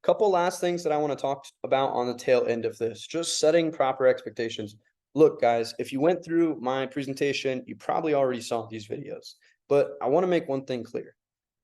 Couple last things that I want to talk about on the tail end of this, just setting proper expectations. Look, guys, if you went through my presentation, you probably already saw these videos, but I want to make one thing clear.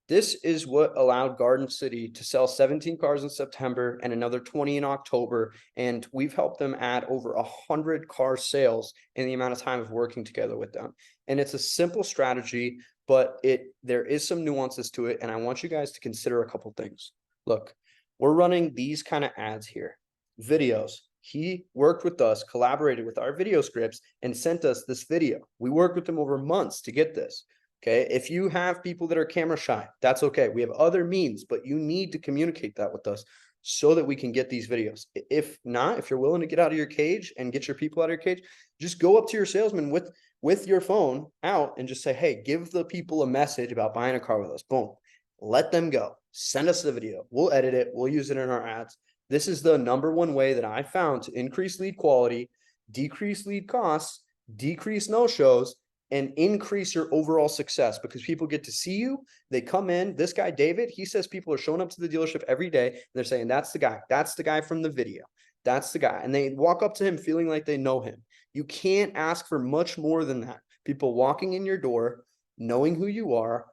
This is what allowed Garden City to sell 17 cars in September and another 20 in October. And we've helped them add over 100 car sales in the amount of time of working together with them. And it's a simple strategy, but there is some nuances to it. And I want you guys to consider a couple things. Look, we're running these kind of ads here, videos. He worked with us, collaborated with our video scripts, and sent us this video. We worked with him over months to get this. Okay, if you have people that are camera shy, that's okay. We have other means, but you need to communicate that with us so that we can get these videos. If not, if you're willing to get out of your cage and get your people out of your cage, just go up to your salesman with your phone out and just say, hey, give the people a message about buying a car with us. Boom. Let them go. Send us the video. We'll edit it. We'll use it in our ads. This is the #1 way that I found to increase lead quality, decrease lead costs, decrease no-shows, and increase your overall success, because people get to see you. They come in. This guy, David, he says people are showing up to the dealership every day. And they're saying, that's the guy. That's the guy from the video. That's the guy. And they walk up to him feeling like they know him. You can't ask for much more than that. People walking in your door, knowing who you are,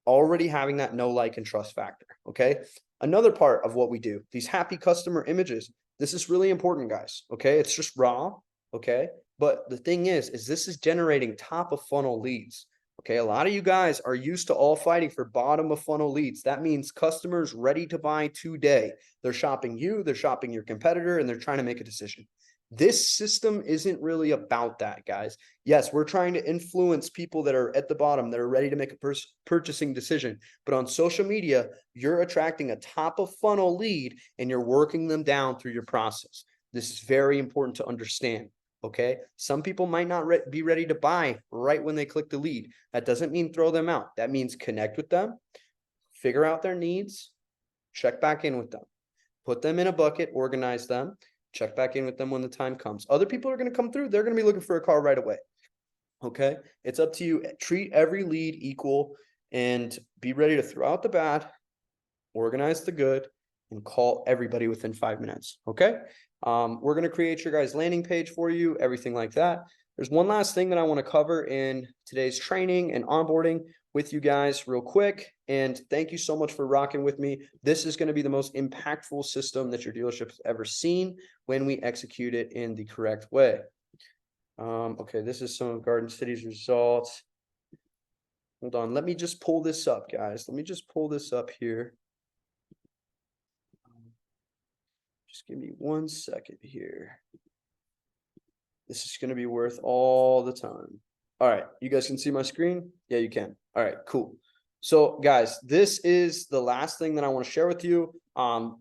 already having that know, like, and trust factor. Okay. Another part of what we do, these happy customer images. This is really important, guys. Okay. It's just raw. Okay. But the thing is this is generating top of funnel leads. Okay. A lot of you guys are used to all fighting for bottom of funnel leads. That means customers ready to buy today. They're shopping you, they're shopping your competitor, and they're trying to make a decision. This system isn't really about that, guys. Yes, we're trying to influence people that are at the bottom, that are ready to make a purchasing decision. But on social media, you're attracting a top of funnel lead and you're working them down through your process. This is very important to understand. Okay. Some people might not be ready to buy right when they click the lead. That doesn't mean throw them out. That means connect with them, figure out their needs, check back in with them, put them in a bucket, organize them, check back in with them when the time comes. Other people are going to come through. They're going to be looking for a car right away. Okay. It's up to you. Treat every lead equal and be ready to throw out the bad, organize the good, and call everybody within 5 minutes. Okay. We're going to create your guys' landing page for you, everything like that. There's one last thing that I want to cover in today's training and onboarding with you guys real quick. And thank you so much for rocking with me. This is going to be the most impactful system that your dealership has ever seen when we execute it in the correct way. Okay, this is some of Garden City's results. Hold on. Let me just pull this up, guys. Let me just pull this up here. Just give me 1 second here. This is going to be worth all the time. All right. You guys can see my screen? Yeah, you can. All right, cool. So guys, this is the last thing that I want to share with you.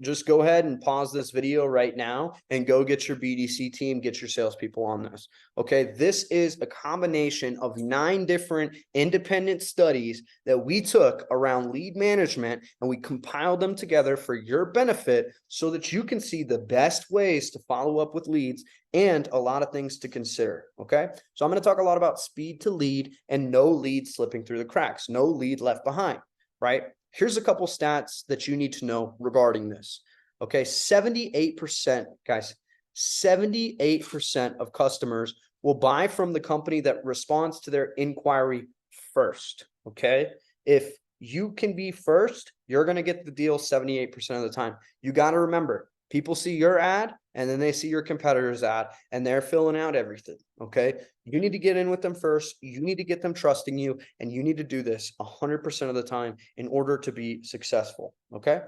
Just go ahead and pause this video right now and go get your BDC team, get your salespeople on this. Okay. This is a combination of 9 different independent studies that we took around lead management, and we compiled them together for your benefit so that you can see the best ways to follow up with leads and a lot of things to consider. Okay. So I'm going to talk a lot about speed to lead and no lead slipping through the cracks, no lead left behind, right? Here's a couple stats that you need to know regarding this. Okay. 78%, guys, 78% of customers will buy from the company that responds to their inquiry first. Okay. If you can be first, you're going to get the deal 78% of the time. You got to remember, people see your ad and then they see your competitor's ad and they're filling out everything. Okay. You need to get in with them first. You need to get them trusting you, and you need to do this 100% of the time in order to be successful. Okay.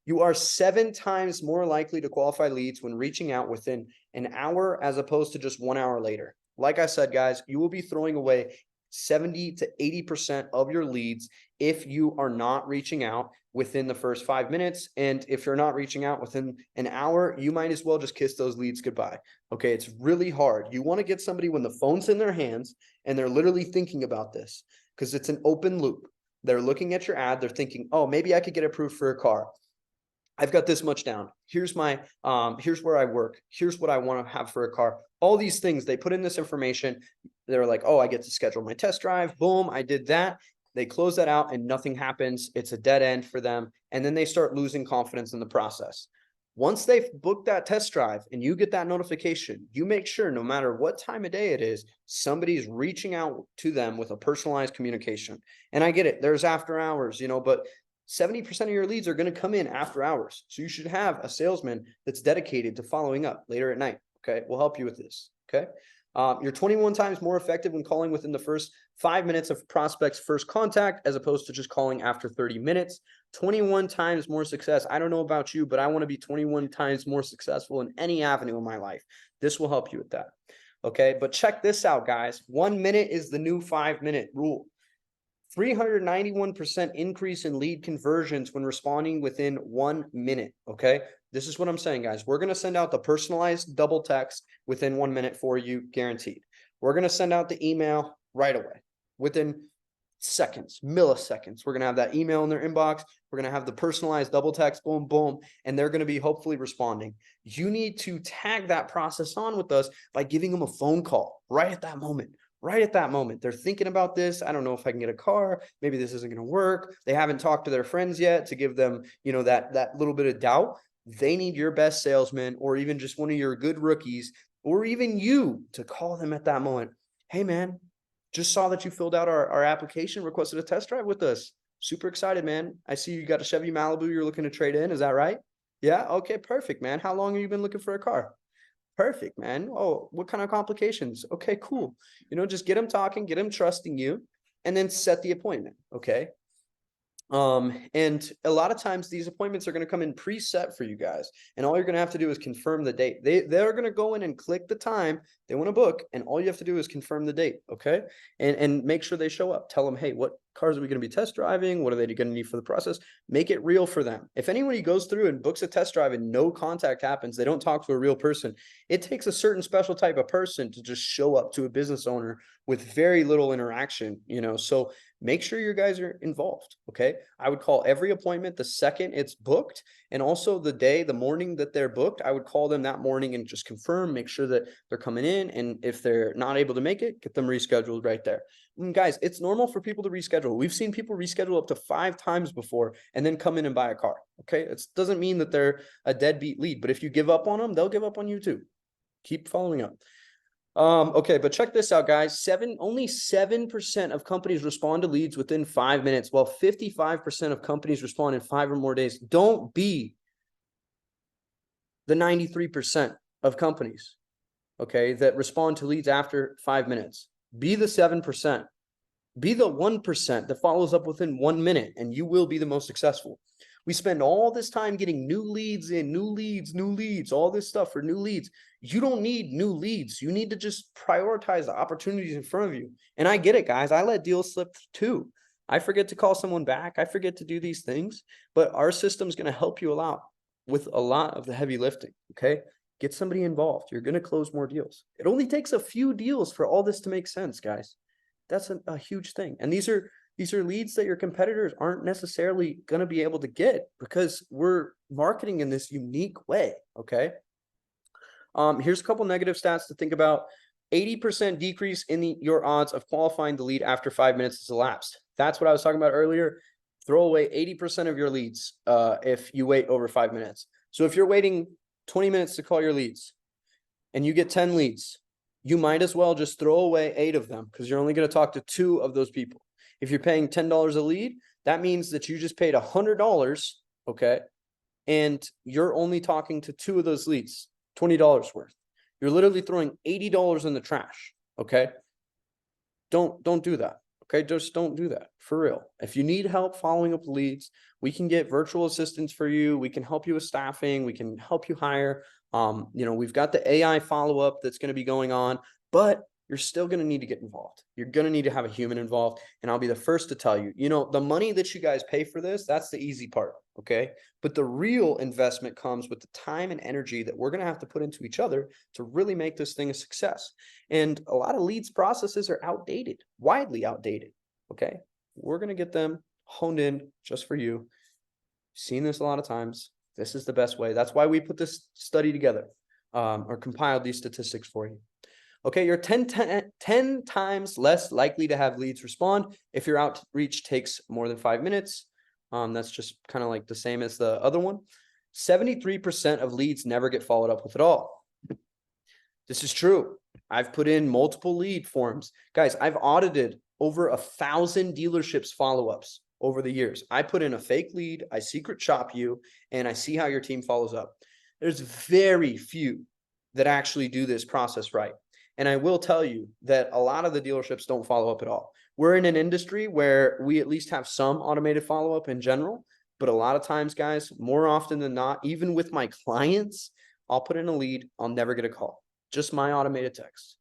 You are 7 times more likely to qualify leads when reaching out within an hour as opposed to just 1 hour later. Like I said, guys, you will be throwing away 70 to 80% of your leads if you are not reaching out within the first 5 minutes. And if you're not reaching out within an hour, you might as well just kiss those leads goodbye. Okay. It's really hard. You want to get somebody when the phone's in their hands and they're literally thinking about this, because it's an open loop. They're looking at your ad. They're thinking, oh, maybe I could get approved for a car. I've got this much down. Here's my, here's where I work. Here's what I want to have for a car. All these things, they put in this information. They're like, oh, I get to schedule my test drive. Boom, I did that. They close that out and nothing happens. It's a dead end for them. And then they start losing confidence in the process. Once they've booked that test drive and you get that notification, you make sure no matter what time of day it is, somebody's reaching out to them with a personalized communication. And I get it, there's after hours, but 70% of your leads are going to come in after hours. So you should have a salesman that's dedicated to following up later at night. Okay. We'll help you with this. Okay. You're 21 times more effective when calling within the first 5 minutes of prospect's first contact, as opposed to just calling after 30 minutes. 21 times more success. I don't know about you, but I want to be 21 times more successful in any avenue in my life. This will help you with that. Okay. But check this out, guys. 1 minute is the new 5-minute rule. 391% increase in lead conversions when responding within 1 minute. Okay. This is what I'm saying, guys. We're going to send out the personalized double text within 1 minute for you, guaranteed. We're going to send out the email right away within seconds, milliseconds. We're going to have that email in their inbox. We're going to have the personalized double text, boom, boom, and they're going to be hopefully responding. You need to tag that process on with us by giving them a phone call right at that moment. Right at that moment, they're thinking about this. I don't know if I can get a car. Maybe this isn't going to work. They haven't talked to their friends yet to give them, that little bit of doubt. They need your best salesman, or even just one of your good rookies, or even you, to call them at that moment. Hey, man, just saw that you filled out our application, requested a test drive with us. Super excited, man. I see you got a Chevy Malibu you're looking to trade in. Is that right? Yeah. Okay, perfect, man. How long have you been looking for a car? Perfect, man. Oh, what kind of complications? Okay, cool. Just get them talking, get them trusting you, and then set the appointment. Okay. And a lot of times these appointments are going to come in preset for you guys. And all you're going to have to do is confirm the date. They're going to go in and click the time they want to book. And all you have to do is confirm the date. Okay. And make sure they show up. Tell them, hey, what cars are we going to be test driving? What are they going to need for the process? Make it real for them. If anybody goes through and books a test drive and no contact happens, they don't talk to a real person. It takes a certain special type of person to just show up to a business owner with very little interaction, so make sure your guys are involved. Okay. I would call every appointment the second it's booked, and also the morning that they're booked, I would call them that morning and just confirm, make sure that they're coming in. And if they're not able to make it, get them rescheduled right there. And guys, it's normal for people to reschedule. We've seen people reschedule up to 5 times before and then come in and buy a car. Okay. It doesn't mean that they're a deadbeat lead, but if you give up on them, they'll give up on you too. Keep following up. Okay, but check this out, guys. Only 7% of companies respond to leads within 5 minutes, while 55% of companies respond in 5 or more days. Don't be the 93% of companies, okay, that respond to leads after 5 minutes. Be the 7%. Be the 1% that follows up within 1 minute, and you will be the most successful. We spend all this time getting new leads, all this stuff for new leads. You don't need new leads. You need to just prioritize the opportunities in front of you. And I get it, guys. I let deals slip too. I forget to call someone back. I forget to do these things, but our system is going to help you a lot with a lot of the heavy lifting. Okay. Get somebody involved. You're going to close more deals. It only takes a few deals for all this to make sense, guys. That's a huge thing. And these are leads that your competitors aren't necessarily going to be able to get because we're marketing in this unique way. Okay. Here's a couple negative stats to think about. 80% decrease in your odds of qualifying the lead after 5 minutes has elapsed. That's what I was talking about earlier. Throw away 80% of your leads if you wait over 5 minutes. So if you're waiting 20 minutes to call your leads and you get 10 leads, you might as well just throw away 8 of them because you're only going to talk to 2 of those people. If you're paying $10 a lead, that means that you just paid $100, okay? And you're only talking to 2 of those leads, $20 worth. You're literally throwing $80 in the trash, okay? Don't do that, okay? Just don't do that, for real. If you need help following up leads, we can get virtual assistants for you. We can help you with staffing. We can help you hire. We've got the AI follow-up that's going to be going on, but you're still going to need to get involved. You're going to need to have a human involved. And I'll be the first to tell you, the money that you guys pay for this, that's the easy part. Okay. But the real investment comes with the time and energy that we're going to have to put into each other to really make this thing a success. And a lot of leads processes are outdated, widely outdated. Okay. We're going to get them honed in just for you. Seen this a lot of times. This is the best way. That's why we put this study together or compiled these statistics for you. Okay, you're 10 times less likely to have leads respond if your outreach takes more than 5 minutes. That's just kind of like the same as the other one. 73% of leads never get followed up with at all. This is true. I've put in multiple lead forms. Guys, I've audited over 1,000 dealerships follow-ups over the years. I put in a fake lead, I secret shop you, and I see how your team follows up. There's very few that actually do this process right. And I will tell you that a lot of the dealerships don't follow up at all. We're in an industry where we at least have some automated follow-up in general, but a lot of times, guys, more often than not, even with my clients, I'll put in a lead, I'll never get a call. Just my automated text.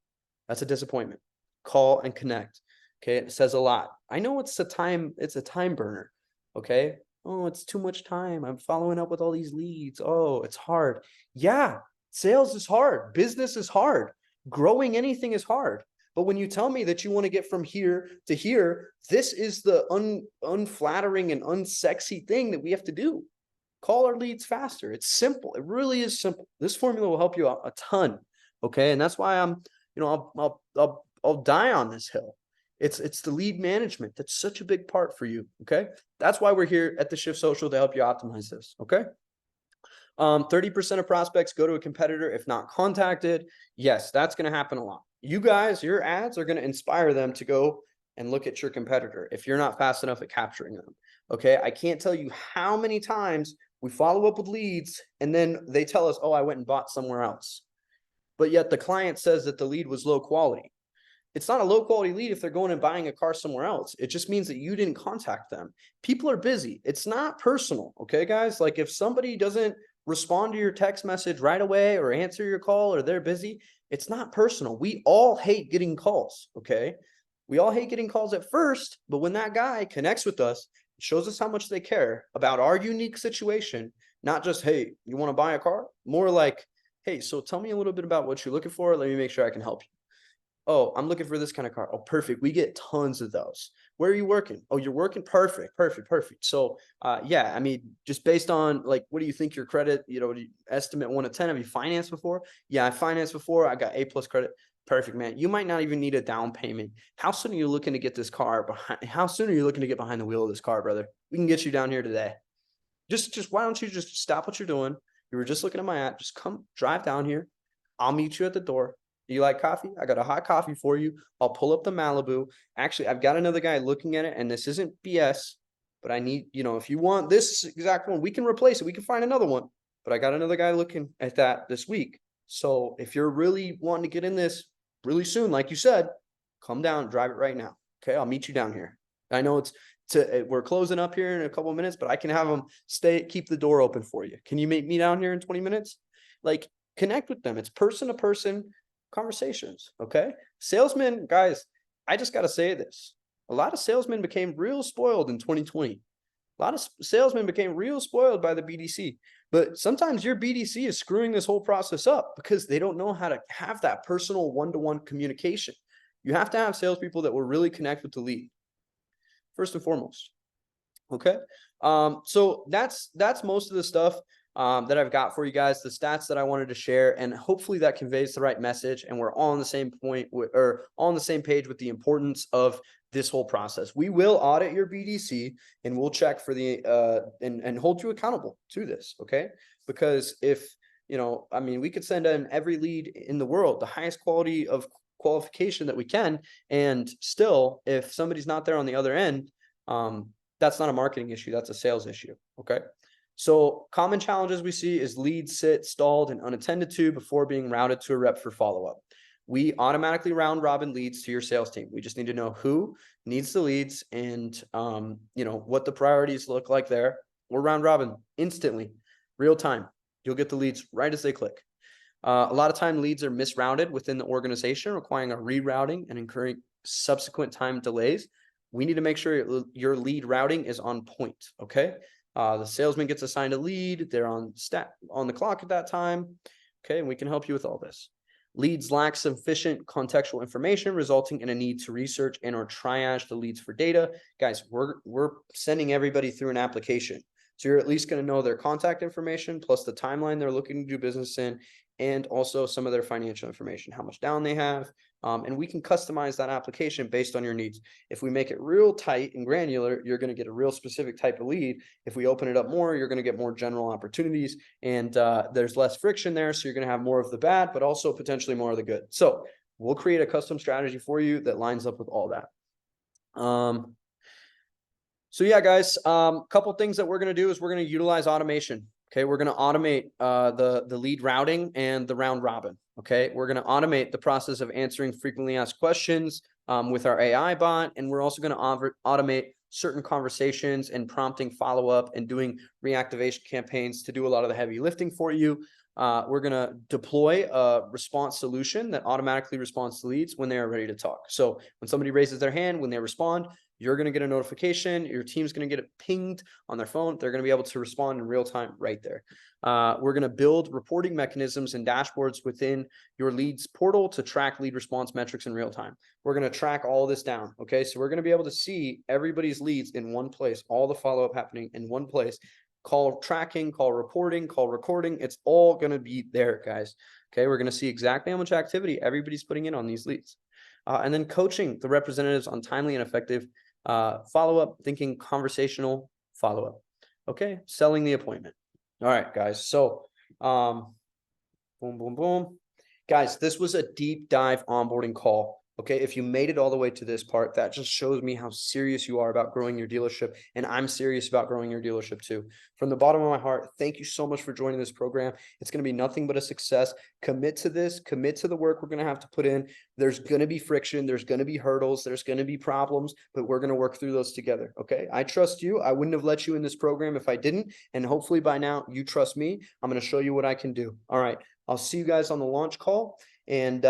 That's a disappointment. Call and connect. Okay, it says a lot. I know it's a time burner. Okay. Oh, it's too much time. I'm following up with all these leads. Oh, it's hard. Yeah, sales is hard. Business is hard. Growing anything is hard. But when you tell me that you want to get from here to here, this is the unflattering and unsexy thing that we have to do. Call our leads faster. It's simple. It really is simple. This formula will help you out a ton. Okay. And that's why I'll die on this hill. It's the lead management. That's such a big part for you. Okay. That's why we're here at the ShiftSocial to help you optimize this. Okay. 30% of prospects go to a competitor if not contacted. Yes, that's going to happen a lot. You guys, your ads are going to inspire them to go and look at your competitor if you're not fast enough at capturing them. Okay. I can't tell you how many times we follow up with leads and then they tell us, oh, I went and bought somewhere else. But yet the client says that the lead was low quality. It's not a low quality lead if they're going and buying a car somewhere else. It just means that you didn't contact them. People are busy. It's not personal. Okay, guys? Like if somebody doesn't respond to your text message right away or answer your call or they're busy, it's not personal. We all hate getting calls. Okay. We all hate getting calls at first, but when that guy connects with us, it shows us how much they care about our unique situation, not just, hey, you want to buy a car? More like, hey, so tell me a little bit about what you're looking for. Let me make sure I can help you. Oh, I'm looking for this kind of car. Oh, perfect. We get tons of those. Where are you working? Oh, you're working? Perfect. So, yeah, I mean, just based on like, what do you think your credit, do you estimate 1 to 10? Have you financed before? Yeah, I financed before. I got A+ credit. Perfect, man. You might not even need a down payment. How soon are you looking to get this car behind? How soon are you looking to get behind the wheel of this car, brother? We can get you down here today. Just why don't you just stop what you're doing? You were just looking at my app. Just come drive down here. I'll meet you at the door. You like coffee? I got a hot coffee for you. I'll pull up the Malibu. Actually, I've got another guy looking at it, and this isn't BS, but I need, if you want this exact one, we can replace it. We can find another one. But I got another guy looking at that this week. So if you're really wanting to get in this really soon, like you said, come down, drive it right now. Okay, I'll meet you down here. I know we're closing up here in a couple of minutes, but I can have them keep the door open for you. Can you meet me down here in 20 minutes? Like, connect with them. It's person to person conversations. Okay. Salesmen, guys, I just got to say this. A lot of salesmen became real spoiled in 2020. A lot of salesmen became real spoiled by the BDC, but sometimes your BDC is screwing this whole process up because they don't know how to have that personal one-to-one communication. You have to have salespeople that will really connect with the lead first and foremost. Okay. So that's most of the stuff that I've got for you guys, the stats that I wanted to share, and hopefully that conveys the right message and we're all on the same point or on the same page with the importance of this whole process. We will audit your BDC and we'll check for the and hold you accountable to this. Okay. Because if, we could send in every lead in the world, the highest quality of qualification that we can, and still, if somebody's not there on the other end, that's not a marketing issue. That's a sales issue. Okay. So common challenges we see is leads sit stalled and unattended to before being routed to a rep for follow-up. We automatically round robin leads to your sales team. We just need to know who needs the leads and, what the priorities look like there. We're round robin instantly, real time. You'll get the leads right as they click. A lot of time leads are misrouted within the organization, requiring a rerouting and incurring subsequent time delays. We need to make sure your lead routing is on point. Okay. The salesman gets assigned a lead. They're on the clock at that time. Okay. And we can help you with all this. Leads lack sufficient contextual information, resulting in a need to research and or triage the leads for data. Guys, we're sending everybody through an application. So you're at least going to know their contact information plus the timeline they're looking to do business in, and also some of their financial information, how much down they have. And we can customize that application based on your needs. If we make it real tight and granular, you're going to get a real specific type of lead. If we open it up more, you're going to get more general opportunities, and there's less friction there. So you're going to have more of the bad, but also potentially more of the good. So we'll create a custom strategy for you that lines up with all that. So yeah, guys, couple things that we're going to do is we're going to utilize automation. Okay, we're going to automate the lead routing and the round robin. Okay, we're going to automate the process of answering frequently asked questions with our AI bot, and we're also going to automate certain conversations and prompting follow-up and doing reactivation campaigns to do a lot of the heavy lifting for you. We're going to deploy a response solution that automatically responds to leads when they are ready to talk. So when somebody raises their hand, when they respond, you're going to get a notification. Your team's going to get it pinged on their phone. They're going to be able to respond in real time right there. We're going to build reporting mechanisms and dashboards within your leads portal to track lead response metrics in real time. We're going to track all this down. Okay, so we're going to be able to see everybody's leads in one place, all the follow-up happening in one place. Call tracking, call reporting, call recording. It's all going to be there, guys. Okay, we're going to see exactly how much activity everybody's putting in on these leads. And then coaching the representatives on timely and effective follow-up, thinking conversational follow-up. Okay, selling the appointment. All right, guys. So boom, boom, boom. Guys, this was a deep dive onboarding call. Okay, if you made it all the way to this part, that just shows me how serious you are about growing your dealership. And I'm serious about growing your dealership too. From the bottom of my heart, thank you so much for joining this program. It's going to be nothing but a success. Commit to this, commit to the work we're going to have to put in. There's going to be friction. There's going to be hurdles. There's going to be problems, but we're going to work through those together. Okay, I trust you. I wouldn't have let you in this program if I didn't. And hopefully by now you trust me. I'm going to show you what I can do. All right. I'll see you guys on the launch call, and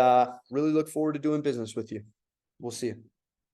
really look forward to doing business with you. We'll see you.